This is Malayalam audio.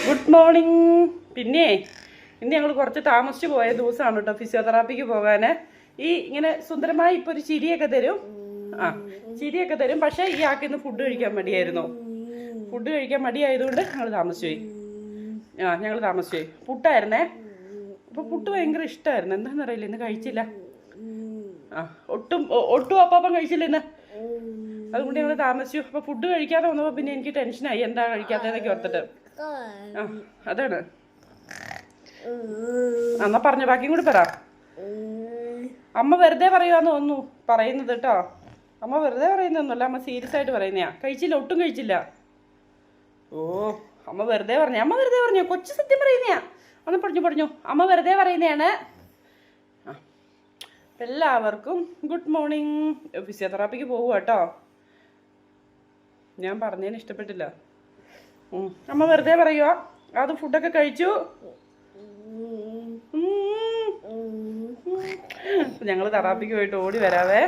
Good morning. പിന്നെ ഇന്ന് ഞങ്ങൾ കുറച്ച് താമസിച്ച് പോയ ദിവസമാണ് കേട്ടോ ഫിസിയോതെറാപ്പിക്ക് പോകാൻ. ഈ ഇങ്ങനെ സുന്ദരമായി ഇപ്പോൾ ഒരു ചിരിയൊക്കെ തരും. ചിരിയൊക്കെ തരും. പക്ഷേ ഈ ആക്കിന്ന് ഫുഡ് കഴിക്കാൻ മടിയായിരുന്നു. ഫുഡ് കഴിക്കാൻ മടിയായതുകൊണ്ട് ഞങ്ങൾ താമസിച്ചു പോയി. ഞങ്ങൾ താമസിച്ചു പോയി. പുട്ടായിരുന്നേ. അപ്പോൾ പുട്ട് ഭയങ്കര ഇഷ്ടമായിരുന്നു. എന്താണെന്നറിയില്ല, ഇന്ന് കഴിച്ചില്ല. ഒട്ടും അപ്പം കഴിച്ചില്ല ഇന്ന്. അതുകൊണ്ട് ഞങ്ങൾ താമസിച്ചു. അപ്പോൾ ഫുഡ് കഴിക്കാതെ വന്നപ്പോൾ പിന്നെ എനിക്ക് ടെൻഷനായി, എന്താ കഴിക്കാത്തതെന്നൊക്കെ ഓർത്തിട്ട്. അതാണ്. എന്നാ പറഞ്ഞു, ബാക്കിയും കൂടി പറ. അമ്മ വെറുതെ പറയുവാന്ന് തോന്നുന്നു പറയുന്നത് കേട്ടോ. അമ്മ വെറുതെ പറയുന്നൊന്നുമല്ല, അമ്മ സീരിയസ് ആയിട്ട് പറയുന്നയാ. കഴിച്ചില്ല, ഒട്ടും കഴിച്ചില്ല. ഓ, അമ്മ വെറുതെ പറഞ്ഞു. കൊച്ചു സത്യം പറയുന്നയാ. ഒന്ന് പറഞ്ഞു. അമ്മ വെറുതെ പറയുന്നതാണ്. എല്ലാവർക്കും ഗുഡ് മോർണിംഗ്. ഫിസിയോതെറാപ്പിക്ക് പോവുക കേട്ടോ. ഞാൻ പറഞ്ഞതിന് ഇഷ്ടപ്പെട്ടില്ല. അമ്മ വെറുതെ പറയുക. അത് ഫുഡൊക്കെ കഴിച്ചു. ഞങ്ങൾ തെറാപ്പിക്ക് പോയിട്ട് ഓടി വരാവേ.